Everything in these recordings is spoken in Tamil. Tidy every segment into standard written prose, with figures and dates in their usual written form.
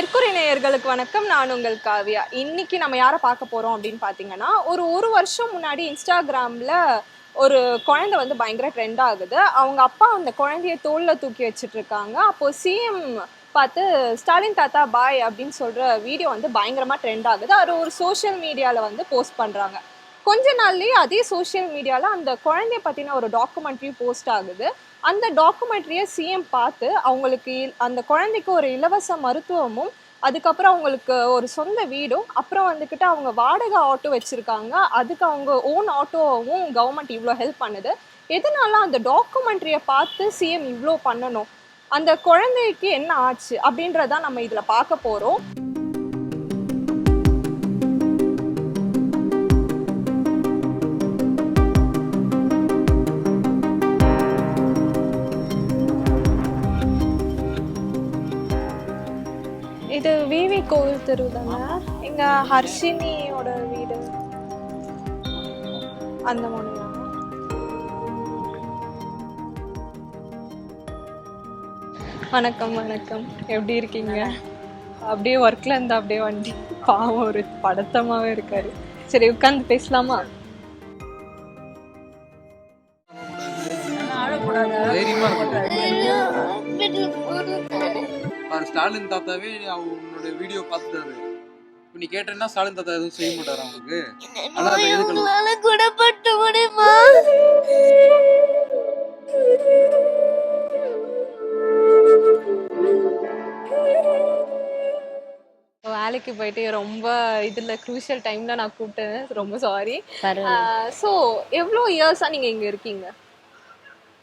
மெர்க்குரி நேயர்களுக்கு வணக்கம். நான் உங்கள் காவியா. இன்னைக்கு நம்ம யாரை பார்க்க போறோம் அப்படின்னு பார்த்தீங்கன்னா, ஒரு வருஷம் முன்னாடி இன்ஸ்டாகிராம்ல ஒரு குழந்தை வந்து பயங்கர ட்ரெண்ட் ஆகுது. அவங்க அப்பா அந்த குழந்தைய தோல்ல தூக்கி வச்சுட்டு இருக்காங்க. அப்போ சிஎம் பார்த்து ஸ்டாலின் தாத்தா பாய் அப்படின்னு சொல்ற வீடியோ வந்து பயங்கரமா ட்ரெண்ட் ஆகுது. அது ஒரு சோஷியல் மீடியால வந்து போஸ்ட் பண்றாங்க. கொஞ்ச நாள்லயே அதே சோஷியல் மீடியால அந்த குழந்தைய பத்தின ஒரு டாக்குமெண்ட்ரி போஸ்ட் ஆகுது. அந்த டாக்குமெண்ட்ரியை சிஎம் பார்த்து அவங்களுக்கு அந்த குழந்தைக்கு ஒரு இலவச மருத்துவமும், அதுக்கப்புறம் அவங்களுக்கு ஒரு சொந்த வீடும், அப்புறம் வந்துக்கிட்டு அவங்க வாடகை ஆட்டோ வச்சிருக்காங்க. அதுக்கு அவங்க ஓன் ஆட்டோவும் கவர்மெண்ட் இவ்வளோ ஹெல்ப் பண்ணுது. எதனால அந்த டாக்குமெண்ட்ரியை பார்த்து சிஎம் இவ்வளோ பண்ணணும், அந்த குழந்தைக்கு என்ன ஆச்சு அப்படின்றதான் நம்ம இதில் பார்க்க போகிறோம். இது விவி கோவில் தெரு தானே? இங்க ஹர்ஷினியோட வீடு அந்த முனையா? வணக்கம் வணக்கம், எப்படி இருக்கீங்க? அப்படியே ஒர்க்ல இருந்தா அப்படியே வண்டி பாவம் ஒரு படத்தமாவே இருக்காரு. சரி உட்காந்து பேசலாமா? ஸ்டாலின் தாத்தாவே அவனோட வீடியோ பார்த்துட்டாரு. நீ கேட்டேன்னா ஸ்டாலின் தாத்தா எதுவும் செய்ய மாட்டாரு அவனுக்கு. குணப்பட்ட முடியுமா? வேலைக்கு போயிட்டு ரொம்ப இதுல குரூஷியல் டைம்ல நான் கூப்பிட்டேன், ரொம்ப சாரி. ஸோ எவ்வளோ இயர்ஸா நீங்க இங்க இருக்கீங்க?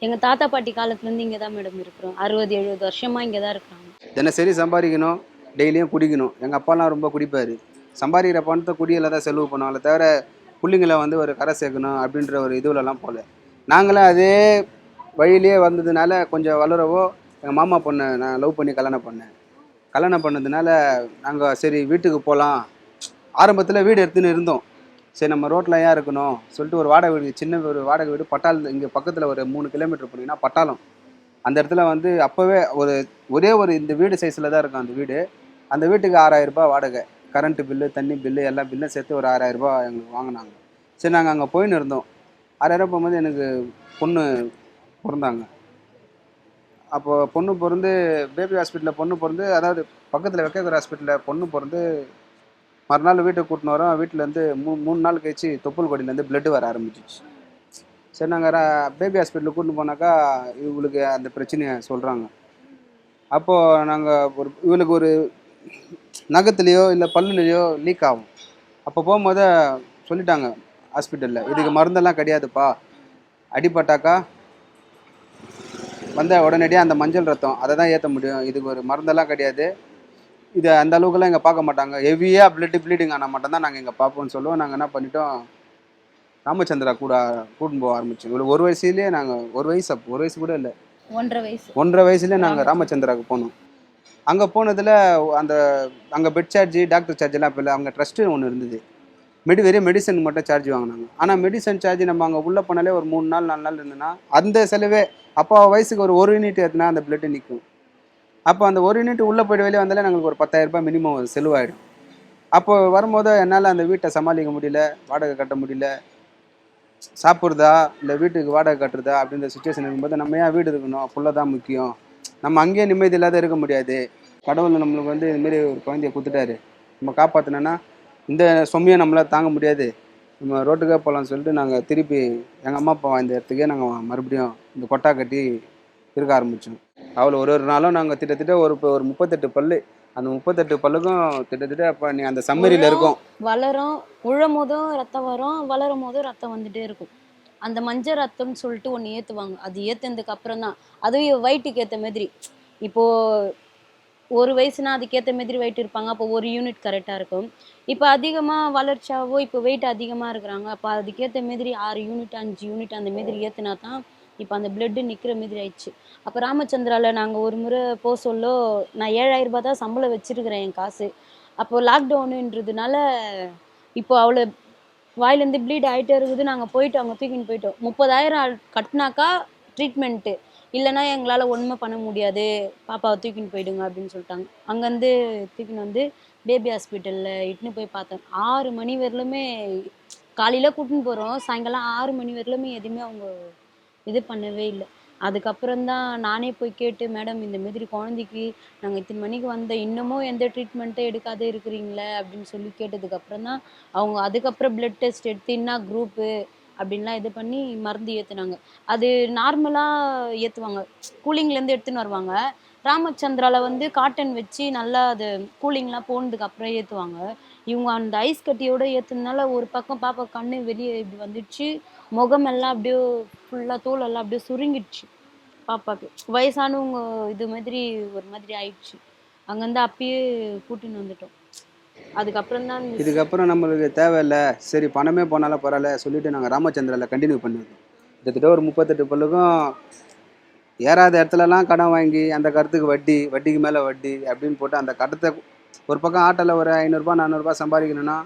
எங்க தாத்தா பாட்டி காலத்துல இருந்து இங்கதான் மேடம் இருக்கிறோம். 60-70 வருஷமா இங்கதான் இருக்கிறாங்க. தினசரி சம்பாதிக்கணும், டெய்லியும் குடிக்கணும். எங்கள் அப்பாலாம் ரொம்ப குடிப்பார். சம்பாதிக்கிற பணத்தை குடியில் தான் செலவு பண்ணுவாங்களே தவிர பிள்ளைங்களை வந்து ஒரு கரை சேர்க்கணும் அப்படின்ற ஒரு இதுலலாம் போகல. நாங்களும் அதே வழியிலே வந்ததுனால கொஞ்சம் வளரவோ எங்கள் மாமா பொண்ணை நான் லவ் பண்ணி கல்யாணம் பண்ணதுனால நாங்கள் சரி வீட்டுக்கு போகலாம். ஆரம்பத்தில் வீடு எடுத்துன்னு இருந்தோம். சரி நம்ம ரோட்டில் ஏன் இருக்கணும் சொல்லிட்டு ஒரு வாடகை வீடு, சின்ன ஒரு வாடகை வீடு பட்டாளம், இங்கே பக்கத்தில் ஒரு 3 கிலோமீட்டர் போனீங்கன்னா பட்டாளம். அந்த இடத்துல வந்து அப்போவே ஒரே ஒரு இந்த வீடு சைஸில் தான் இருக்கும் அந்த வீடு. அந்த வீட்டுக்கு 6000 ரூபாய் வாடகை, கரண்ட்டு பில்லு, தண்ணி பில்லு, எல்லா பில்லும் சேர்த்து ஒரு 6000 ரூபாய் எங்களுக்கு வாங்கினாங்க. சரி நாங்கள் அங்கே போயின்னு இருந்தோம். 6000 போகும்போது எனக்கு பொண்ணு பிறந்தாங்க. அப்போது பொண்ணு பிறந்து பேபி ஹாஸ்பிட்டலில் பொண்ணு பிறந்து, அதாவது பக்கத்தில் வெக்கேகர் ஹாஸ்பிட்டலில் பொண்ணு பிறந்து மறுநாள் வீட்டுக்கு கூட்டின்னு வரோம். வீட்டிலேருந்து 3 நாள் கழிச்சு தொப்புள் கொடியிலேருந்து பிளட்டு வர ஆரம்பிச்சிச்சு. சரி நாங்கள் பேபி ஹாஸ்பிட்டலுக்கு கூட்டின்னு போனாக்கா இவங்களுக்கு அந்த பிரச்சனையை சொல்கிறாங்க. அப்போது நாங்கள் இவளுக்கு ஒரு நகத்துலேயோ இல்லை பல்லுலையோ லீக் ஆகும். அப்போ போகும்போது சொல்லிட்டாங்க ஹாஸ்பிட்டலில், இதுக்கு மருந்தெல்லாம் கிடையாதுப்பா, அடிபட்டாக்கா வந்த உடனடியாக அந்த மஞ்சள் ரத்தம் அதை தான் ஏற்ற முடியும், இதுக்கு ஒரு மருந்தெல்லாம் கிடையாது, இதை அந்த அளவுக்குலாம் இங்கே பார்க்க மாட்டாங்க, ஹெவியாக ப்ளீடிங் ஆனால் மட்டும்தான் நாங்கள் இங்கே பார்ப்போம்னு சொல்லுவோம். நாங்கள் என்ன பண்ணிட்டோம், ராமச்சந்திரா கூட்டின்னு போக ஆரம்பிச்சோம். இவ்வளோ 1 வயசுலேயே நாங்கள் 1 வயசு கூட இல்லை, 1.5 வயசுலேயே நாங்கள் ராமச்சந்திராவுக்கு போனோம். அங்கே போனதில் அங்கே பெட் சார்ஜ், டாக்டர் சார்ஜெல்லாம் இப்போ இல்லை. அவங்க ட்ரஸ்ட்டு ஒன்று இருந்தது, வெறும் மெடிசன் மட்டும் சார்ஜ் வாங்கினாங்க. ஆனால் மெடிசன் சார்ஜ் நம்ம அங்கே உள்ளே போனாலே ஒரு 3 நாள் 4 நாள் இருந்ததுன்னா அந்த செலவே அப்போ வயசுக்கு ஒரு யூனிட் ஏற்றினா அந்த பிளட்டு நிற்கும். அப்போ அந்த 1 யூனிட் உள்ளே போய்ட்டு வெளியே வந்தாலே எங்களுக்கு ஒரு 10,000 ரூபாய் மினிமம் செலவாயிடும். அப்போ வரும்போது என்னால் அந்த வீட்டை சமாளிக்க முடியல, வாடகை கட்ட முடியல, சாப்பிட்றதா இல்லை வீட்டுக்கு வாடகை கட்டுறதா அப்படின்ற சுச்சுவேஷன் இருக்கும்போது நம்ம ஏன் வீடு இருக்கணும், புள்ள தான் முக்கியம், நம்ம அங்கேயே நிம்மதி இல்லாத இருக்க முடியாது. கடவுள் நம்மளுக்கு வந்து இதுமாரி ஒரு குழந்தைய கொடுத்துட்டாரு, நம்ம காப்பாற்றினோன்னா இந்த சுமையை நம்மளால் தாங்க முடியாது, நம்ம ரோட்டுக்கே போகலான்னு சொல்லிட்டு நாங்கள் திருப்பி எங்கள் அம்மா அப்பா இந்த இடத்துக்கே நாங்கள் மறுபடியும் இந்த கொட்டா கட்டி இருக்க ஆரம்பித்தோம். அவ்வளோ ஒரு நாளும் நாங்கள் திட்டத்தட்ட ஒரு 38 பல்லு, அந்த 38 பல்லுக்கும் கிட்டத்தட்ட அப்போ நீ அந்த சம்மரியில் இருக்கும். வளரும், உழும் போதும் ரத்தம் வரும், வளரும் போதும் ரத்தம் வந்துட்டே இருக்கும். அந்த மஞ்சள் ரத்தம்னு சொல்லிட்டு ஒன்று ஏற்றுவாங்க. அது ஏற்றுனதுக்கு அப்புறம் தான் அதுவும் வயிற்றுக்கு ஏற்ற மாதிரி. இப்போ 1 வயசுனா அதுக்கேற்ற மாதிரி வெயிட் இருப்பாங்க, அப்போ 1 யூனிட் கரெக்டாக இருக்கும். இப்போ அதிகமாக வளர்ச்சியாவோ இப்போ வெயிட் அதிகமாக இருக்கிறாங்க, அப்போ அதுக்கேற்ற மாதிரி 6 யூனிட் 5 யூனிட் அந்த மாதிரி ஏற்றுனா தான் இப்போ அந்த பிளட்டு நிற்கிற மாதிரி ஆயிடுச்சு. அப்போ ராமச்சந்திராவில் நாங்கள் ஒரு முறை போக சொல்ல, நான் 7000 ரூபாய் தான் சம்பளம் வச்சுருக்கிறேன் என் காசு. அப்போது லாக்டவுனுன்றதுனால இப்போ அவ்வளோ வாயிலேருந்து ப்ளீட் ஆகிட்டே இருக்குது. நாங்கள் போயிட்டோம், அங்கே தூக்கின்னு போயிட்டோம். 30,000 கட்டினாக்கா ட்ரீட்மெண்ட்டு, இல்லைன்னா எங்களால் ஒன்றுமே பண்ண முடியாது, பாப்பாவை தூக்கின்னு போயிடுங்க அப்படின்னு சொல்லிட்டாங்க. அங்கேருந்து தூக்கின்னு வந்து பேபி ஹாஸ்பிட்டலில் இட்டுன்னு போய் பார்த்தேன். 6 மணி வரலுமே, காலையில் கூட்டின்னு போகிறோம், சாயங்காலம் 6 மணி வரலுமே எதுவுமே அவங்க இது பண்ணவே இல்லை. அதுக்கப்புறம் தான் நானே போய் கேட்டு, மேடம் இந்த மாதிரி குழந்தைக்கு நாங்கள் இத்தனை மணிக்கு வந்தோம், இன்னமும் எந்த ட்ரீட்மெண்ட்டும் எடுக்காத இருக்கிறீங்களே அப்படின்னு சொல்லி கேட்டதுக்கப்புறம் தான் அவங்க அதுக்கப்புறம் பிளட் டெஸ்ட் எடுத்து என்ன குரூப்பு அப்படின்லாம் இது பண்ணி மருந்து ஏற்றுனாங்க. அது நார்மலாக ஏற்றுவாங்க, கூலிங்லேருந்து எடுத்துன்னு வருவாங்க. ராமச்சந்திராவில் வந்து காட்டன் வச்சு நல்லா அது கூலிங்லாம் போனதுக்கு அப்புறம் ஏற்றுவாங்க. இவங்க அந்த ஐஸ் கட்டியோட ஏற்றுனால ஒரு பக்கம் பாப்பா கண்ணு வெளியே இப்படி வந்துடுச்சு, முகமெல்லாம் அப்படியே ஃபுல்லாக தோலெல்லாம் அப்படியே சுருங்கிடுச்சு பாப்பாக்கு. வயசானவங்க இது மாதிரி ஒரு மாதிரி ஆயிடுச்சு. அங்கேருந்து அப்பயே கூட்டின்னு வந்துட்டோம். அதுக்கப்புறம் தான் இதுக்கப்புறம் நம்மளுக்கு தேவையில்லை, சரி பணமே போனாலும் பரவாயில்ல சொல்லிட்டு நாங்கள் ராமச்சந்திராவில் கண்டினியூ பண்ணியிருக்கோம். கிட்டத்தட்ட ஒரு 38 பல்லுக்கும் ஏறாத இடத்துலலாம் கடன் வாங்கி அந்த கடத்துக்கு வட்டி, வட்டிக்கு மேலே வட்டி அப்படின்னு போட்டு அந்த கடத்தை ஒரு பக்கம் ஆட்டோவில் ஒரு 500 400 சம்பாதிக்கணும்னா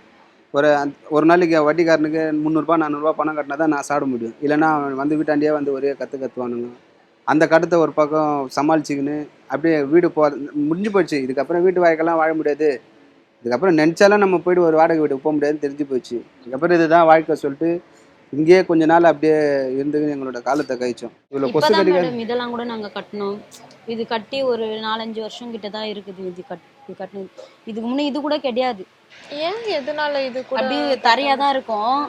ஒரு நாளைக்கு வட்டிக்காரனுக்கு 300 400 பணம் கட்டினா தான் நான் சாப்பிட முடியும். இல்லைன்னா அவன் வந்து வீட்டாண்டியே வந்து ஒரே கற்றுவானுங்க. அந்த கடத்தை ஒரு பக்கம் சமாளிச்சிக்கின்னு அப்படியே வீடு முடிஞ்சு போச்சு. இதுக்கப்புறம் வீட்டு வாய்க்கெல்லாம் வாழ முடியாது, இதுக்கப்புறம் நினச்சாலும் நம்ம போய்ட்டு ஒரு வாடகை வீட்டுக்கு போக முடியாதுன்னு தெரிஞ்சு போச்சு. இதுக்கப்புறம் இதுதான் வாழ்க்கை சொல்லிட்டு இங்கேயே கொஞ்ச நாள் அப்படியே இருந்து எங்களோட காலத்தை கழிச்சோம். இவ்வளோ கொசு இப்பதான் கடிக்க மேடம் இதெல்லாம் கூட நாங்க கட்டணும். இது கட்டி ஒரு 4-5 வருஷம் கிட்ட தான் இருக்குது. இது கட்டணும். இதுக்கு முன்னே இது கூட கிடையாது, ஏன் எதனால இது கூட அப்படியே தரையா தான் இருக்கும்.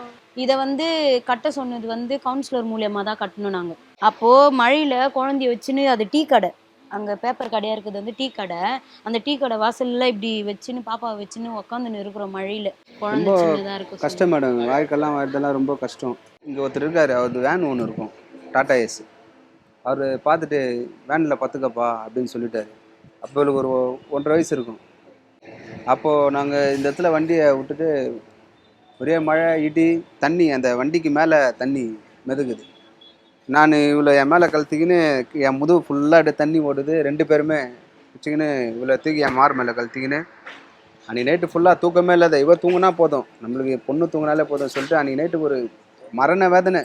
இதை வந்து கட்ட சொன்னது வந்து கவுன்சிலர் மூலியமா தான் கட்டணும் நாங்க. அப்போ மழையில குழந்தைய வச்சுன்னு, அது டீ கடை, அங்க பேப்பர் கடையா இருக்குது வந்து டீ கடை, அந்த டீ கடை வாசல்ல இப்படி வச்சுன்னு பாப்பாவை வச்சுன்னு உக்காந்துன்னு இருக்கிறோம் மழையில. குழந்தை ரொம்ப சின்னதா இருக்கு. கஷ்டம் மேடம், வாழ்க்கைலாம் வரதெல்லாம் ரொம்ப கஷ்டம். இங்கே ஒருத்தர் இருக்காரு, அவரது வேன் ஒன்று இருக்கும், டாடா ஏஸ். அவர் பார்த்துட்டு வேனில் பத்துக்கப்பா அப்படின்னு சொல்லிட்டாரு. அப்போ இவளுக்கு ஒரு 1.5 வயசு இருக்கும். அப்போது நாங்கள் இந்த இடத்துல வண்டியை விட்டுட்டு ஒரே மழை இடி தண்ணி, அந்த வண்டிக்கு மேலே தண்ணி மிதக்குது. நான் இவ்வளோ என் மேலே கழுத்திக்கின்னு என் முதுகு ஃபுல்லாக தண்ணி ஓடுது. 2 பேருமே வச்சுக்கின்னு இவ்வளோ தூக்கி என் மார் மேலே கழுத்திக்கின்னு அன்றைக்கி நைட்டு ஃபுல்லாக தூக்கமே இல்லாத, இவ தூங்கினா போதும், நம்மளுக்கு பொண்ணு தூங்கினாலே போதும் சொல்லிட்டு அன்றைக்கி நைட்டு ஒரு மரண வேதனை,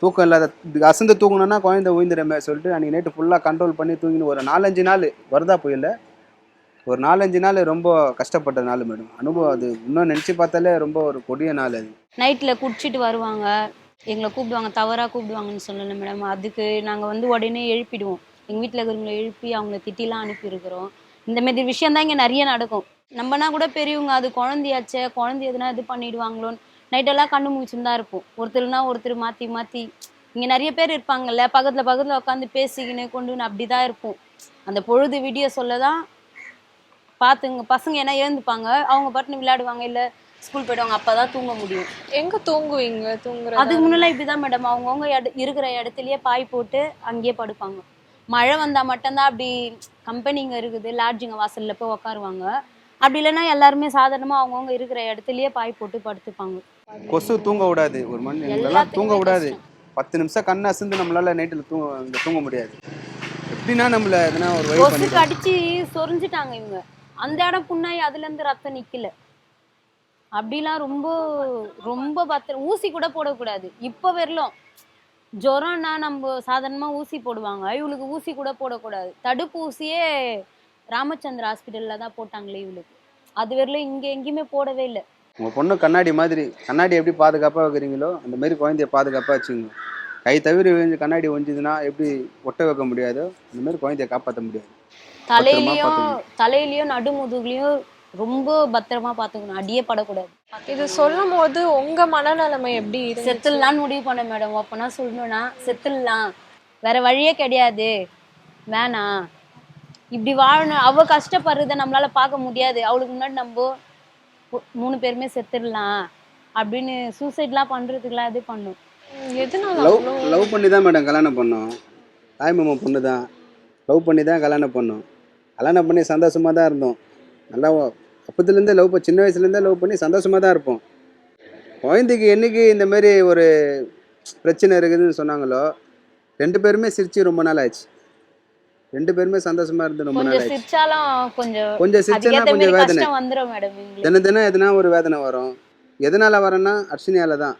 தூக்கம் இல்லாத, அசந்து தூங்கணுன்னா குழந்தை உயிந்துடுமே சொல்லிட்டு அன்றைக்கி நைட்டு ஃபுல்லாக கண்ட்ரோல் பண்ணி தூங்கின்னு ஒரு 4-5 நாள் வருதா புயல, ஒரு 4-5 நாள் ரொம்ப கஷ்டப்பட்ட நாள் மேடம். அனுபவம் அது இன்னும் நினச்சி பார்த்தாலே ரொம்ப ஒரு கொடிய நாள் அது. நைட்டில் குடிச்சிட்டு வருவாங்க, எங்களை கூப்பிடுவாங்க, தவறாக கூப்பிடுவாங்கன்னு சொல்லலை மேடம். அதுக்கு நாங்கள் வந்து உடனே எழுப்பிடுவோம். எங்கள் வீட்டில் இருக்கிறவங்களை எழுப்பி அவங்கள திட்டிலாம் அனுப்பியிருக்கிறோம். இந்த மாதிரி விஷயந்தான் இங்கே நிறைய நடக்கும். நம்மனா கூட பெரியவங்க, அது குழந்தையாச்சே, குழந்தை எதுனா இது பண்ணிடுவாங்களோன்னு நைட்டெல்லாம் கண்ணு மூச்சுன்னு தான் இருப்போம். ஒருத்தர்னா ஒருத்தர் மாற்றி மாற்றி, இங்கே நிறைய பேர் இருப்பாங்கல்ல, பக்கத்தில் உட்காந்து பேசிக்கின்னு கொண்டுன்னு அப்படி தான் இருப்போம். அந்த பொழுது வீடியோ சொல்ல தான் பார்த்துங்க. பசங்க ஏன்னா எழுந்துப்பாங்க, அவங்க பாட்டுன்னு விளையாடுவாங்க, இல்லை ஸ்கூல் போயிடுவாங்க, அப்போ தான் தூங்க முடியும். எங்க தூங்குவீங்க? தூங்குற அதுக்கு முன்னெல்லாம் இப்படி தான் மேடம், அவங்கவுங்க இருக்கிற இடத்துலையே பாய் போட்டு அங்கேயே படுப்பாங்க. மழை வந்தால் மட்டும்தான் அப்படி கம்பெனிங்க இருக்குது, லாட்ஜிங்க வாசலில் போய் உக்காருவாங்க. அப்படி இல்லைன்னா எல்லாருமே சாதாரணமாக அவங்கவுங்க இருக்கிற இடத்துலையே பாய் போட்டு படுத்துப்பாங்க. கொசு தூங்க விடாது, ஒரு மணி எங்களெல்லாம் தூங்க விடாது. 10 நிமிஷம் கண்ணை அசந்து நம்மளால நைட்டில் தூங்க முடியாது. எப்படின்னா நம்மள எதனா ஒரு வழி கொசு பண்ணி கடிச்சு சொரிஞ்சிட்டாங்க இவங்க, அந்த இடம் புண்ணாய் அதுலேருந்து ரத்தம் நிற்கல. அப்படிலாம் ரொம்ப ரொம்ப பத்திரம். ஊசி கூட போடக்கூடாது இப்போ வரலும். ஜுரம்னா நம்ம சாதாரணமாக ஊசி போடுவாங்க, இவளுக்கு ஊசி கூட போடக்கூடாது. தடுப்பு ஊசியே ராமச்சந்திர ஹாஸ்பிட்டலில் தான் போட்டாங்களே இவளுக்கு. அது வரலும் இங்கே எங்கேயுமே போடவே இல்லை. உங்கள் பொண்ணு கண்ணாடி மாதிரி, கண்ணாடி எப்படி பாதுகாப்பாக வைக்கிறீங்களோ அந்த மாதிரி குழந்தைய பாதுகாப்பாக வச்சுங்க. கை தவிர விழுந்து கண்ணாடி ஒஞ்சுதுன்னா எப்படி ஒட்ட வைக்க முடியாதோ அந்த மாதிரி குழந்தைய காப்பாற்ற முடியாது. தலையிலையும் நடுமுதுகுலையும் ரொம்ப பத்திரமா பார்த்துக்கணும், அடியே படக்கூடாது. இது சொல்லும் போது உங்க மனநிலைமை எப்படி? செத்துடலான்னு முடிவு பண்ண மேடம். அப்போனா சொல்லணும்னா செத்துடலாம், வேற வழியே கிடையாது, வேணாம் இப்படி வாழணும். அவ கஷ்டப்படுறத நம்மளால பார்க்க முடியாது, அவளுக்கு முன்னாடி நம்ம 3 பேருமே செத்துடலாம் அப்படின்னு சூசைட்லாம் பண்றதுக்குலாம் இது பண்ணும். எதனால லவ் பண்ணி தான் மேடம் கல்யாணம் பண்ணோம். தாய்மாமா பொண்ணு தான் லவ் பண்ணி தான் கல்யாணம் பண்ணோம். கல்யாணம் பண்ணி சந்தோஷமாக தான் இருந்தோம். நல்லா அப்பத்துலேருந்தே சின்ன வயசுலேருந்தே லவ் பண்ணி சந்தோஷமாக தான் இருப்போம். குழந்தைக்கு என்னைக்கு இந்த மாதிரி ஒரு பிரச்சனை இருக்குதுன்னு சொன்னாங்களோ 2 பேருமே சிரிச்சு ரொம்ப நாள் ஆச்சு. 2 பேருமே சந்தோஷமா இருந்து ரொம்ப நாள் ஆச்சு. கொஞ்சம் சிரிச்சா கொஞ்சம் வேதனை வந்துடும் மேடம். தினம் எதுனா ஒரு வேதனை வரும். எதனால வரேன்னா அர்ச்சனையால தான்.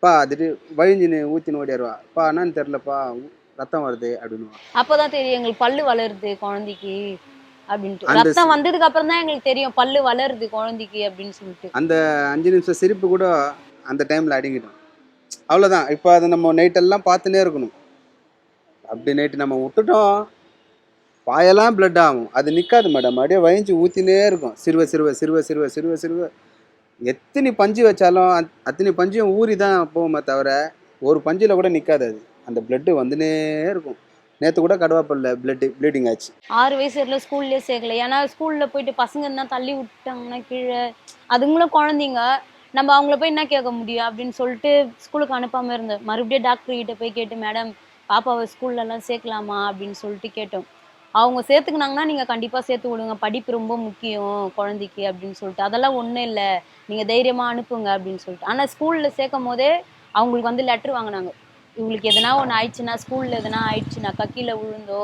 பா அதுட்டு வழிஞ்சின்னு ஊற்றின்னு ஓடிடுவா. பா என்னன்னு தெரிலப்பா, ரத்தம் வருது அப்படின்னு. அப்பதான் தெரியும் எங்களுக்கு பல்லு வளருது குழந்தைக்கு அப்படின்ட்டு. அந்த ரத்தம் வந்ததுக்கு அப்புறம் தான் எங்களுக்கு தெரியும் பல்லு வளருது குழந்தைக்கு அப்படின்னு சொல்லிட்டு. அந்த 5 நிமிஷம் சிரிப்பு கூட அந்த டைமில் அடங்கிட்டோம். அவ்வளோதான். இப்போ அதை நம்ம நைட்டெல்லாம் பார்த்துனே இருக்கணும். அப்படி நைட்டு நம்ம விட்டுட்டோம், பாயெல்லாம் பிளட் ஆகும். அது நிற்காது மேடம், அப்படியே வழிஞ்சு ஊற்றினே இருக்கும். சிறுவ சிறுவ சிறுவ சிறுவ சிறுவ சிறுவ எத்தனை பஞ்சு வச்சாலும் அத்தனை பஞ்சையும் ஊறி தான் போகுமே தவிர ஒரு பஞ்சில் கூட நிற்காது. அது அந்த பிளட்டு வந்துனே இருக்கும். நேற்று கூட கடவாப்பல்ல ப்ளீடிங் ஆச்சு. 6 வயசு வரல ஸ்கூல்லேயே சேர்க்கல. ஏன்னா ஸ்கூலில் போயிட்டு பசங்க இருந்தால் தள்ளி விட்டாங்கன்னா கீழே, அதுங்களும் குழந்தைங்க, நம்ம அவங்கள போய் என்ன கேட்க முடியும் அப்படின்னு சொல்லிட்டு ஸ்கூலுக்கு அனுப்பாமல் இருந்தேன். மறுபடியும் டாக்டர் கிட்ட போய் கேட்டு, மேடம் பாப்பாவை ஸ்கூல்லலாம் சேர்க்கலாமா அப்படின்னு சொல்லிட்டு கேட்டோம். அவங்க சேர்த்துக்கினாங்கன்னா நீங்கள் கண்டிப்பாக சேர்த்து விடுங்க, படிப்பு ரொம்ப முக்கியம் குழந்தைக்கு அப்படின்னு சொல்லிட்டு. அதெல்லாம் ஒன்றும் இல்லை, நீங்கள் தைரியமாக அனுப்புங்க அப்படின்னு சொல்லிட்டு. ஆனால் ஸ்கூலில் சேர்க்கும் போதே அவங்களுக்கு வந்து லெட்ரு வாங்கினாங்க. இவங்களுக்கு எதனா ஒன்று ஆயிடுச்சுன்னா, ஸ்கூலில் எதனா ஆயிடுச்சுனாக்கா, கீழே விழுந்தோ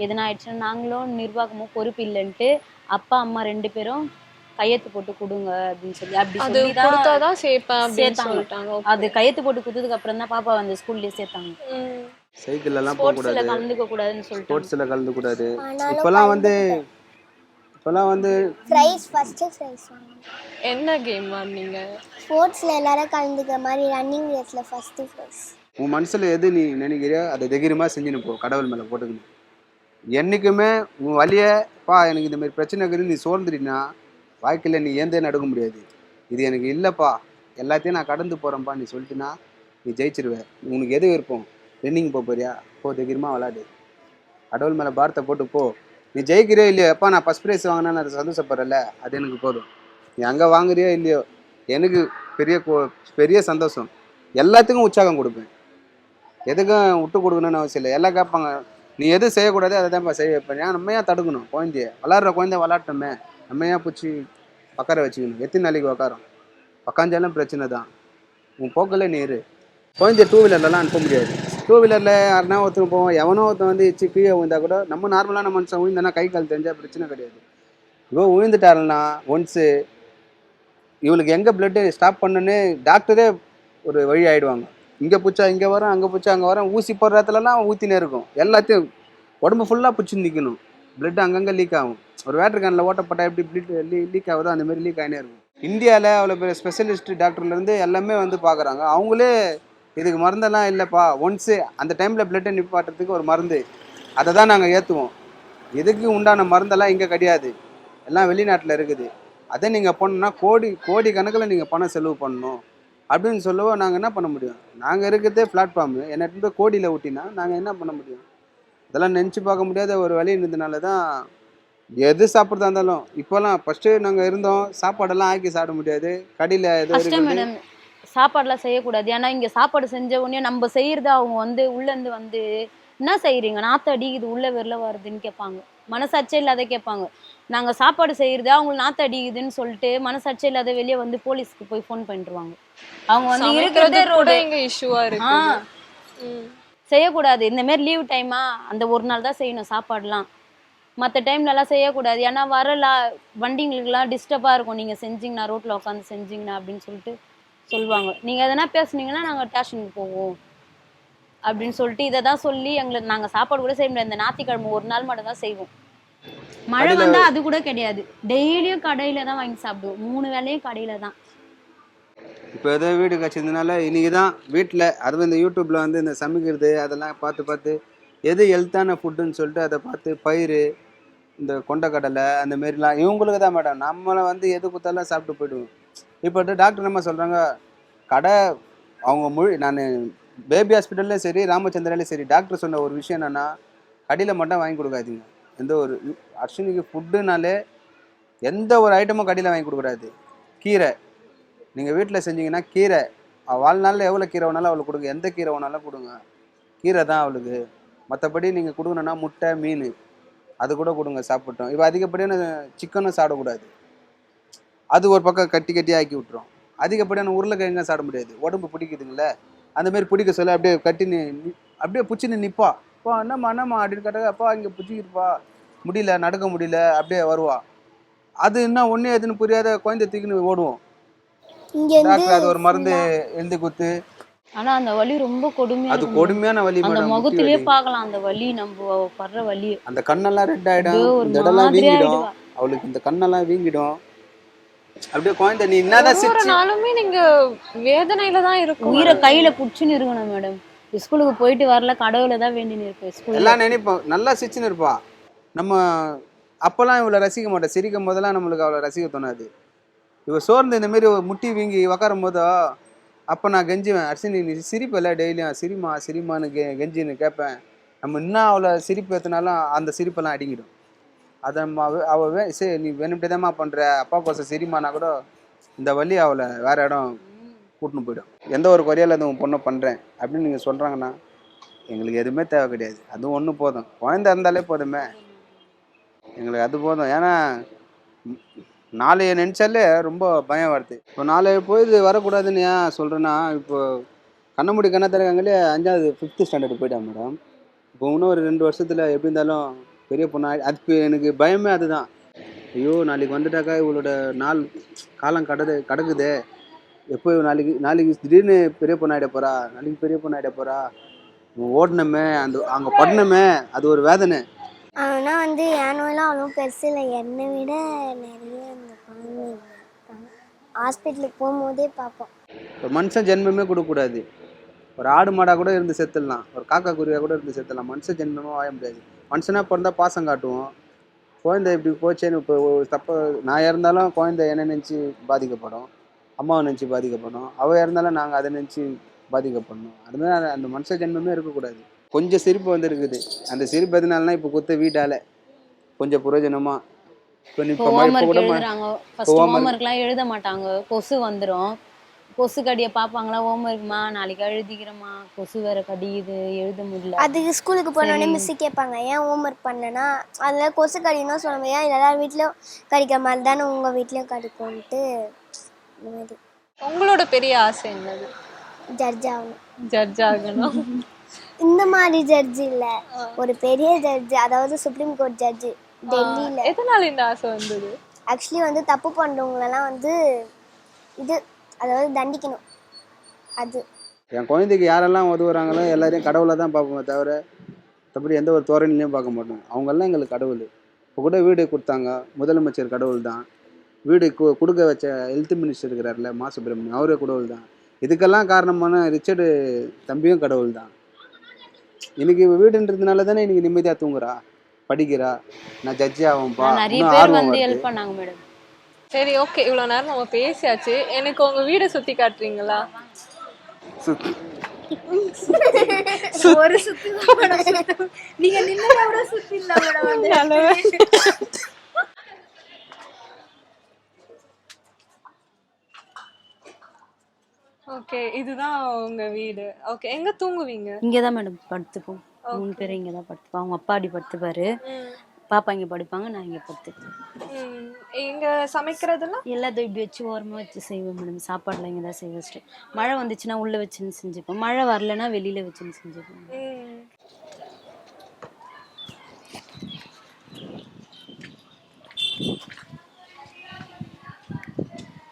எதனா ஆயிடுச்சுன்னா நாங்களும் நிர்வாகமும் பொறுப்பு இல்லைன்ட்டு அப்பா அம்மா 2 பேரும் கையெழுத்து போட்டு கொடுங்க அப்படின்னு சொல்லி அப்படி அது சொல்லி தான் கொடுத்தாதான் சேர்ப்பேன் அப்படின்னு சேர்த்தாங்க. சொல்லிட்டாங்க. அது கையெழுத்து போட்டு கொடுத்ததுக்கு அப்புறம் தான் பாப்பா வந்து ஸ்கூல்லேயே சேர்த்தாங்க. சைக்கிள்லாம் ஸ்போர்ட்ஸில் போகக்கூடாது, கலந்துக்க கூடாதுன்னு சொல்லிட்டாங்க. ஸ்போர்ட்ஸில் கலந்துக்கூடாது. ஆனாலும் இப்போல்லாம் வந்து ப்ரைஸ் ஃபர்ஸ்ட் ப்ரைஸ் வாங்கணும். என்ன கேம் வாங்குனீங்க? ஸ்போர்ட்ஸ்ல எல்லாரும் கலந்துக்கிற மாதிரி ரன்னிங் ரேஸ்ல ஃபர்ஸ்ட் ப்ரைஸ். உன் மனசில் எது நீ நினைக்கிறியோ அதை தைரியமாக செஞ்சுன்னு போ, கடவுள் மேலே போட்டுக்கணும். என்றைக்குமே உன் வழியப்பா எனக்கு இந்த மாதிரி பிரச்சனை இருக்குது நீ சோர்ந்துட்டீங்கன்னா வாழ்க்கையில் நீ ஏந்தே நடக்க முடியாது. இது எனக்கு இல்லைப்பா, எல்லாத்தையும் நான் கடந்து போகிறேன்ப்பா நீ சொல்லிட்டுனா நீ ஜெயிச்சிருவேன். உனக்கு எது விருப்பம், ரன்னிங் போறியா போ, தைரியமாக விளாடு, கடவுள் மேலே பாரத்தை போட்டு போ. நீ ஜெயிக்கிறியோ இல்லையோ, எப்பா நான் ஃபஸ்ட் ப்ரைஸ் வாங்கினா நான் சந்தோஷப்படுறல, அது எனக்கு போதும். நீ அங்கே வாங்குறியோ இல்லையோ எனக்கு பெரிய சந்தோஷம். எல்லாத்துக்கும் உற்சாகம் கொடுப்பேன், எதுக்கும் விட்டு கொடுக்கணும்னு அவசியம் இல்லை. எல்லாம் கேட்பாங்க நீ எது செய்யக்கூடாது அதை தான்ப்பா செய்ய வைப்பேன். ஏன் நம்ம ஏன் தடுக்கணும்? குழந்தைய விளாட்ற குழந்தைய விளாட்டோமே, நம்ம ஏன் பிடிச்சி உட்கார வச்சுக்கணும்? எத்தனை நாளைக்கு உட்காரோம்? உக்காந்தாலும் பிரச்சனை தான். உன் போக்கில் நீ இரு. குழந்தைய 2 வீலர்லலாம் அனுப்ப முடியாது. 2 வீலரில் யாருனா ஒருத்தர் போவோம், எவனோ ஒருத்தன் வந்து கீழே விழுந்தா கூட நம்ம நார்மலான மனுஷன் விழுந்தானா கை கால் தெரிஞ்சால் பிரச்சனை கிடையாது. இவ்வளோ விழுந்துட்டாருன்னா ஒன்ஸு இவளுக்கு எங்கே பிளட்டு ஸ்டாப் பண்ணுன்னு டாக்டரே ஒரு வழி ஆகிடுவாங்க. இங்கே பிடிச்சா இங்கே வரும், அங்கே பிடிச்சா அங்கே வரும், ஊசி போடுற இடத்துலலாம் ஊற்றினே இருக்கும். எல்லாத்தையும் உடம்பு ஃபுல்லாக பிடிச்சி நிற்கணும். பிளட் அங்கங்கே லீக் ஆகும். ஒரு வேட்டர் கேனில் ஓட்டப்பட்டால் எப்படி பிளட் லீக் ஆகுதோ அந்த மாதிரி லீக் ஆகினே இருக்கும். இந்தியாவில் அவ்வளோ பெரிய ஸ்பெஷலிஸ்ட் டாக்டர்லேருந்து எல்லாமே வந்து பார்க்குறாங்க. அவங்களே இதுக்கு மருந்தெல்லாம் இல்லைப்பா, ஒன்ஸு அந்த டைமில் பிளட்டை நிப்பாட்டுறதுக்கு ஒரு மருந்து, அதை தான் நாங்கள் ஏற்றுவோம். இதுக்கு உண்டான மருந்தெல்லாம் இங்கே கிடையாது, எல்லாம் வெளிநாட்டில் இருக்குது. அதை நீங்கள் போனோம்னா கோடி கணக்கில் நீங்கள் பணம் செலவு பண்ணணும் அப்படின்னு சொல்லுவோம். நாங்கள் என்ன பண்ண முடியும்? நாங்கள் இருக்கிறதே பிளாட்ஃபார்மு, என்னட்டு போய் கோடியில் ஊட்டினா நாங்கள் என்ன பண்ண முடியும்? இதெல்லாம் நினச்சி பார்க்க முடியாத ஒரு வழி இருந்ததுனால தான் எது சாப்பிட்றதா இருந்தாலும் இப்போல்லாம். ஃபஸ்ட்டு நாங்கள் இருந்தோம், சாப்பாடெல்லாம் ஆக்கி சாப்பிட முடியாது, கடையில் எது கஷ்டம் மேடம், சாப்பாடுலாம் செய்யக்கூடாது. ஏன்னா இங்கே சாப்பாடு செஞ்ச உடனே நம்ம செய்யறத அவங்க வந்து உள்ளேருந்து வந்து என்ன செய்கிறீங்க, நாற்று அடிக்குது உள்ளே வெளில வருதுன்னு கேட்பாங்க. மனசாட்சி இல்லாத கேட்பாங்க. நாங்கள் சாப்பாடு செய்யறது அவங்களுக்கு நாற்று அடிக்குதுன்னு சொல்லிட்டு மனசாட்சி இல்லாத வெளியே வந்து போலீஸ்க்கு போய் ஃபோன் பண்ணிடுவாங்க. அவங்க வந்து இருக்கிறதே ரோடு இங்க இஷ்யூவா இருக்கு. செய்யக்கூடாது. இந்த மாதிரி லீவ் டைமா அந்த ஒரு நாள் தான் செய்யணும் சாப்பாடுலாம், மற்ற டைம்லலாம் செய்யக்கூடாது. ஏன்னா வண்டிங்களுக்குலாம் டிஸ்டர்பாக இருக்கும் நீங்கள் செஞ்சிங்கன்னா, ரோட்டில் உட்காந்து செஞ்சிங்கன்னா அப்படின்னு சொல்லிட்டு சொல்லுவாங்க. நீங்கள் எதனா பேசுனீங்கன்னா நாங்கள் ஸ்டேஷனுக்கு போவோம் அப்படின்னு சொல்லிட்டு இதை தான் சொல்லி எங்களுக்கு நாங்கள் சாப்பாடு கூட செய்ய முடியாது. இந்த ஞாயிற்றுக்கிழமை ஒரு நாள் மட்டும் தான் செய்வோம். மழை வந்தால் அது கூட கிடையாது, டெய்லியும் கடையில் தான் வாங்கி சாப்பிடுவோம். 3 வேளையும் கடையில் தான். இப்போ ஏதோ வீடு கட்சிருந்தனால இன்றைக்கி தான் வீட்டில் அது இந்த யூடியூப்பில் வந்து இந்த சமைக்கிறது அதெல்லாம் பார்த்து எது ஹெல்த்தான ஃபுட்டுன்னு சொல்லிட்டு அதை பார்த்து பயிர், இந்த கொண்டக்கடலை அந்த மாரிலாம் இவங்களுக்கு தான் மேடம். நம்மளை வந்து எது கொடுத்தாலும் சாப்பிட்டு போய்டுவோம். இப்போ டாக்டர் நம்ம சொல்கிறாங்க, கடை அவங்க நான் பேபி ஹாஸ்பிட்டல்லையும் சரி ராமச்சந்திராலையும் சரி டாக்டர் சொன்ன ஒரு விஷயம் என்னென்னா, கடையில் மட்டும் வாங்கி கொடுக்காதீங்க. எந்த ஒரு அஸ்வினிக்கு ஃபுட்டுனாலே எந்த ஒரு ஐட்டமும் கடையில் வாங்கி கொடுக்கூடாது. கீரை நீங்கள் வீட்டில் செஞ்சீங்கன்னா கீரை வாழ்நாளில் எவ்வளோ கீரை வேணாலும் அவளுக்கு கொடுங்க, எந்த கீரை வேணாலும் கொடுங்க, கீரை தான் அவளுக்கு. மற்றபடி நீங்கள் கொடுக்கணுன்னா முட்டை மீன் அது கூட கொடுங்க சாப்பிட்டோம். இப்போ அதிகப்படியான சிக்கனும் சாப்பிடக்கூடாது, அது ஒரு பக்கம் கட்டி ஆக்கி விட்டுரும். அதிகப்படியான உருளைக்கிழங்க சாப்பிட முடியாது, உடம்பு பிடிக்குதுங்களே, அந்தமாரி பிடிக்க சொல்ல அப்படியே கட்டின்னு அப்படியே பிடிச்சின்னு நிற்பா. அப்பா என்னம்மா அப்படின்னு கேட்டாங்க, அப்பா இங்கே பிடிச்சிக்கிருப்பா முடியல, நடக்க முடியல, அப்படியே வருவா. அது என்ன ஒன்றே எதுன்னு புரியாத குழந்தை தூக்கின்னு ஓடுவோம். டாக்டர் அது ஒரு மருந்து எழுதி கொடுத்து ஆனா அந்த வலி ரொம்ப கொடுமையா அது இருக்கும். கொடுமையான வலி அந்த மேடம், முட்டி முகத்திலேயே வலி. பார்க்கலாம் அந்த வலி, நம்ம படுற வலி. அந்த கண்ணெல்லாம் ரெட் அப்படியே ஆயிடும், ஒரு இந்த இடம்லாம் மாதிரி வீங்கிடும். ஆயிடுவா. அவளுக்கு இந்த கண்ணெல்லாம் வீங்கிடும். அப்படியே குழந்தை நீ ஒரு என்னதான் ஒரு சிரிச்சு நாளுமே நீங்க வேதனையில தான் இருக்கும். உயிரை கையில புடிச்சுன்னு இருக்கணும் மேடம். ஸ்கூலுக்கு போயிட்டு வரல, கடவுளை தான் வேண்டின்னு இருப்பேன் ஸ்கூல்ல. எல்லாம் நினைப்போம் நல்லா சிரிச்சுன்னு இருப்பா. நம்ம அப்போல்லாம் இவளை ரசிக்க மாட்டோம், சிரிக்கும் போதெல்லாம் நம்மளுக்கு அவளை ரசிக்க தோணாது. இவ சோர்ந்து இந்த மாதிரி ஒரு முட்டி வீங்கி உக்காரும் போதோ அப்போ நான் கெஞ்சுவேன், அர்ஷினி நீ சிரிப்பில்ல டெய்லியும், சிரிமா சிரிமான்னு கெஞ்சின்னு கேட்பேன். நம்ம இன்னும் அவளை சிரிப்பு ஏற்றினாலும் அந்த சிரிப்பெல்லாம் அடங்கிடும். அதை நம்ம சரி நீ வேணும்ட்டே தான்மா பண்ணுற, அப்பா கோசம் சிரிமானா கூட இந்த வழி அவளை வேற இடம் கூட்டின்னு போயிடும். எந்த ஒரு குறையால அது உன் பொண்ணை பண்ணுறேன் அப்படின்னு நீங்கள் சொல்கிறாங்கன்னா எங்களுக்கு எதுவுமே தேவை கிடையாது. அதுவும் ஒன்று போதும், குழந்தை இருந்தாலே போதுமே எங்களுக்கு, அது போதும். ஏன்னா நாளைய நினச்சாலே ரொம்ப பயம் வருது. இப்போ நாளை போயிது வரக்கூடாதுன்னு ஏன் சொல்கிறேன்னா, இப்போ கண்ண கண்ணை திறக்காங்களே 5வது 5th ஸ்டாண்டர்டு போயிட்டா மேடம். இப்போ இன்னும் ஒரு 2 வருஷத்தில் எப்படி இருந்தாலும் பெரிய பொண்ணு அதுக்கு எனக்கு பயமே அதுதான். ஐயோ நாளைக்கு வந்துட்டாக்கா இவளோட நாள் காலம் கடக்குதே, எப்போ நாளைக்கு திடீர்னு பெரிய பொண்ணு ஆகிட போகிறா, நாளைக்கு பெரிய பொண்ணு ஆகிட போகிறா, ஓடணுமே அந்த அங்கே படணுமே, அது ஒரு வேதனை. ஆனால் வந்து என் நோயெல்லாம் அவ்வளோ பெருசு இல்லை, என்னை விட நிறைய இந்த குழந்தைங்க இருக்காங்க. ஹாஸ்பிட்டலுக்கு போகும்போதே பார்ப்போம். ஒரு மனுஷன் ஜென்மமே கொடுக்கக்கூடாது. ஒரு ஆடு மாடாக கூட இருந்து செத்துடலாம், ஒரு காக்கா குருவியாக கூட இருந்து செத்துடலாம். மனுஷன் ஜென்மமாக வாழ முடியாது. மனுஷனாக பிறந்தா பாசம் காட்டுவோம். குழந்தை இப்படி போச்சேன்னு இப்போ தப்ப நான் இறந்தாலும் குழந்தை என்ன நினச்சி பாதிக்கப்படும், அம்மாவை நினச்சி பாதிக்கப்படும், அவள் இறந்தாலும் நாங்கள் அதை நினச்சி பாதிக்கப்படணும். அதுமாதிரி அந்த மனுஷ ஜென்மமே இருக்கக்கூடாது. கொஞ்சம் சிரிப்பு வந்துருக்குது, அந்த சிரிப்பு எதுனாலனா இப்போ குத்த வீட்டால் கொஞ்சம் பிரயோஜனமாக இப்போ இப்போ இப்போ ஹோம்ஒர்க் கூட எழுதுறாங்க, ஃபர்ஸ்ட் ஹோம்ஒர்க்லாம் எழுத மாட்டாங்க, கொசு வந்துடும். கொசு கடியை பார்ப்பாங்களா, ஹோம்ஒர்க்மா நாளைக்கு எழுதிக்கிறேம்மா, கொசு வேற கடிக்குது எழுத முடியல. அதுக்கு ஸ்கூலுக்கு போனோடனே மிஸ்ஸு கேட்பாங்க ஏன் ஹோம்ஒர்க் பண்ணேன்னா, அதில் கொசு கடினும் சொல்ல முடியாது, எல்லார் வீட்லேயும் கடிக்கிற மாதிரி தானே உங்கள் வீட்லேயும் கடிக்கும்ன்ட்டு இந்த மாதிரி. உங்களோட பெரிய ஆசை என்னது? ஜட்ஜ் ஆகணும். ஜட்ஜ் ஆகணும். இந்த மாதிரி ஜட்ஜ் இல்லை, ஒரு பெரிய ஜட்ஜ், அதாவது சுப்ரீம் கோர்ட் ஜட்ஜு டெல்லியில். எதனால இந்த ஆசை வந்தது? ஆக்சுவலி வந்து தப்பு பண்ணுறவங்களெல்லாம் வந்து இது அதாவது தண்டிக்கணும். அது என் குழந்தைக்கு யாரெல்லாம் உதவுறாங்களோ எல்லாரையும் கடவுளை தான் பார்ப்போமே தவிர மற்றபடி எந்த ஒரு தோரணிலையும் பார்க்க மாட்டோம். அவங்கெல்லாம் எங்களுக்கு கடவுள். இப்போ கூட வீடு கொடுத்தாங்க, முதலமைச்சர் கடவுள் தான். வீடு கொடுக்க வச்ச ஹெல்த் மினிஸ்டர் இருக்கிறார்ல மா சுப்பிரமணியம், அவரே கடவுள் தான். இதுக்கெல்லாம் காரணமான ரிச்சர்டு தம்பியும் கடவுள் தான். இன்னைக்கு வீடுன்றதுனால தானே இன்னைக்கு நிம்மதியாக தூங்குறா, படிக்கிறா, நான் ஜட்ஜி ஆகும்பா, நிறைய இன்னும் பேர் ஆர்வம் வந்து வருது. ஹெல்ப் பண்ணாங்க மேடம். சரி ஓகே, இவ்வளோ நேரம் நம்ம பேசியாச்சு. எனக்கு உங்க வீடை சுத்தி காட்டுறீங்களா? ஒரு சுத்தி நீங்க நின்னதை விட சுத்தி இல்ல மேடம். ஓகே, இதுதான் உங்க வீடு. ஓகே, எங்க தூங்குவீங்க? இங்கே தான் மேடம் படுத்துப்போம், 3 பேரும் இங்கே தான் படுத்துப்போம். அவங்க அப்பா அடி படுத்துப்பாரு, பாப்பா இங்கே படுப்பாங்க, நான் இங்கே படுத்துப்பேன். இங்க சமைக்கிறதுலாம் எல்லாத்தையும் இப்படி வச்சு ஓரமாக வச்சு செய்வோம் மேடம். சாப்பாடுலாம் இங்கே தான் செய்ய வச்சுட்டு, மழை வந்துச்சுன்னா உள்ளே வச்சுன்னு செஞ்சுப்போம், மழை வரலைன்னா வெளியில் வச்சுன்னு செஞ்சுப்போம்.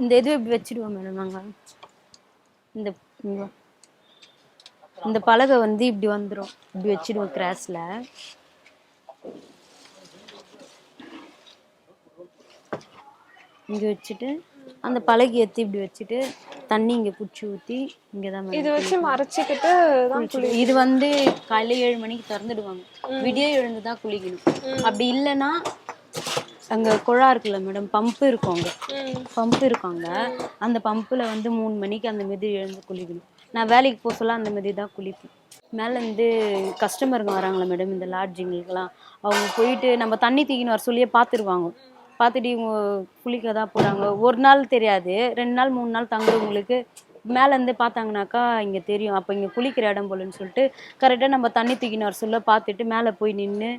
இந்த இது இப்படி வச்சுடுவோம் மேடம். நாங்கள் இந்த பலகை வந்து இப்படி வந்துடும், இப்படி வச்சுடுவோம் கிராஸில். இங்கே வச்சுட்டு அந்த பலகை ஏற்றி இப்படி வச்சுட்டு தண்ணி இங்கே பிடிச்சி ஊற்றி இங்கே தான் இது வச்சு மறைச்சிக்கிட்டு தான் இது வந்து காலையில் 7 மணிக்கு திறந்துடுவாங்க, விடிய எழுந்து தான் குளிக்கணும். அப்படி இல்லைன்னா அங்கே குழா இருக்குல்ல மேடம், பம்பு இருக்கும், அங்கே பம்பு இருக்காங்க, அந்த பம்பில் வந்து 3 மணிக்கு அந்த மாரி எழுந்து குளிக்கணும். நான் வேலைக்கு போக சொல்ல அந்த மாரி தான் குளிப்பேன். மேலேருந்து கஸ்டமருங்க வராங்களா மேடம் இந்த லாட்ஜிங்களுக்கெல்லாம், அவங்க போயிட்டு நம்ம தண்ணி தூக்கின்னு வர சொல்லியே பார்த்துருவாங்க. பார்த்துட்டு இவங்க குளிக்க தான் போகிறாங்க, ஒரு நாள் தெரியாது, 2 நாள் 3 நாள் தங்குறவங்களுக்கு மேலேருந்து பார்த்தாங்கனாக்கா இங்கே தெரியும், அப்போ இங்கே குளிக்கிற இடம் போலன்னு சொல்லிட்டு கரெக்டாக நம்ம தண்ணி தூக்கின்னு வர சொல்ல பார்த்துட்டு மேலே போய் நின்று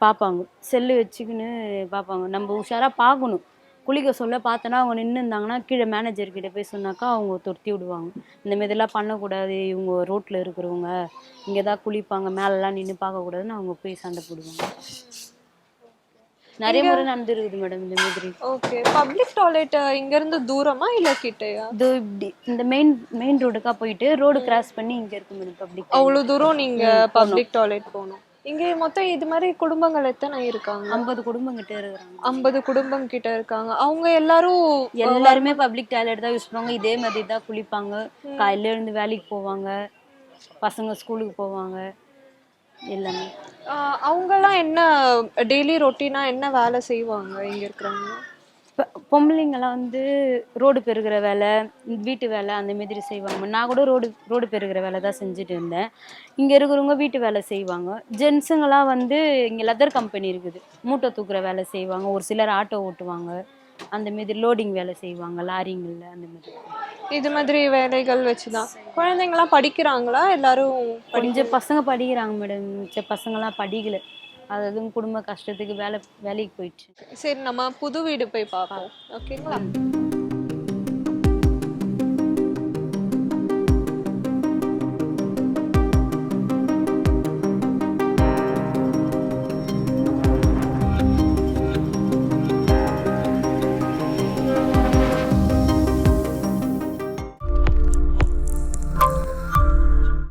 பார்ப்பாங்க, செல்லு வச்சுக்கின்னு பார்ப்பாங்க. நம்ம உஷாராக பார்க்கணும். குளிக்க சொல்ல பார்த்தோன்னா அவங்க நின்று இருந்தாங்கன்னா கீழே மேனேஜர்கிட்ட போய் சொன்னாக்கா அவங்க துரத்தி விடுவாங்க. இந்த மாதிரிலாம் பண்ணக்கூடாது, இவங்க ரோட்டில் இருக்கிறவங்க இங்கே தான் குளிப்பாங்க, மேலெலாம் நின்று பார்க்கக்கூடாதுன்னு அவங்க போய் சண்டை போடுவாங்க. நிறைய முறை நடந்துருக்குது மேடம் இந்த மாதிரி. ஓகே. பப்ளிக் டாய்லெட் இங்க இருந்து தூரமா இல்ல கிட்டயா? இதோ இப்படி இந்த மெயின் ரோடுக்கா போயிட்டு ரோடு கிராஸ் பண்ணி இங்க இருக்கு மேடம் பப்ளிக். அவ்வளவு தூரம் நீங்க பப்ளிக் டாய்லெட் போகணும். இங்க மொத்தம் இது மாதிரி குடும்பங்கள் எத்தனை இருக்காங்க? 50 குடும்பம் கிட்ட இருக்கிறாங்க. 50 குடும்பம் கிட்ட இருக்காங்க. அவங்க எல்லாருமே பப்ளிக் டாய்லெட் தான் யூஸ் பண்ணுவாங்க. இதே மாதிரி தான் குளிப்பாங்க. காலையில எழுந்து வேலைக்கு போவாங்க, பசங்க ஸ்கூலுக்கு போவாங்க எல்லாமே. அவங்கெல்லாம் என்ன டெய்லி ரொட்டீனா என்ன வேலை செய்வாங்க இங்க இருக்கிறவங்க? பொம்பளைங்கெல்லாம் வந்து ரோடு பெருகிற வேலை, வீட்டு வேலை அந்த மாதிரி செய்வாங்க. நான் கூட ரோடு பெருகிற வேலை தான் செஞ்சுட்டு இருந்தேன். இங்கே இருக்கிறவங்க வீட்டு வேலை செய்வாங்க. ஜென்ஸுங்கெல்லாம் வந்து இங்கே லெதர் கம்பெனி இருக்குது, மூட்டை தூக்குற வேலை செய்வாங்க. ஒரு சிலர் ஆட்டோ ஓட்டுவாங்க, அந்த மாதிரி லோடிங் வேலை செய்வாங்க லாரிங்களில் அந்த மாதிரி. இது மாதிரி வேலைகள் வச்சுதான் குழந்தைங்களாம் படிக்கிறாங்களா? எல்லாரும் கொஞ்சம் பசங்க படிக்கிறாங்க மேடம், மிச்ச பசங்களாம் படிக்கல. அதாவது குடும்ப கஷ்டத்துக்கு வேலைக்கு போயிடுச்சு. சரி, நம்ம புது வீடு போய் பார்ப்போம். ஓகேங்களா?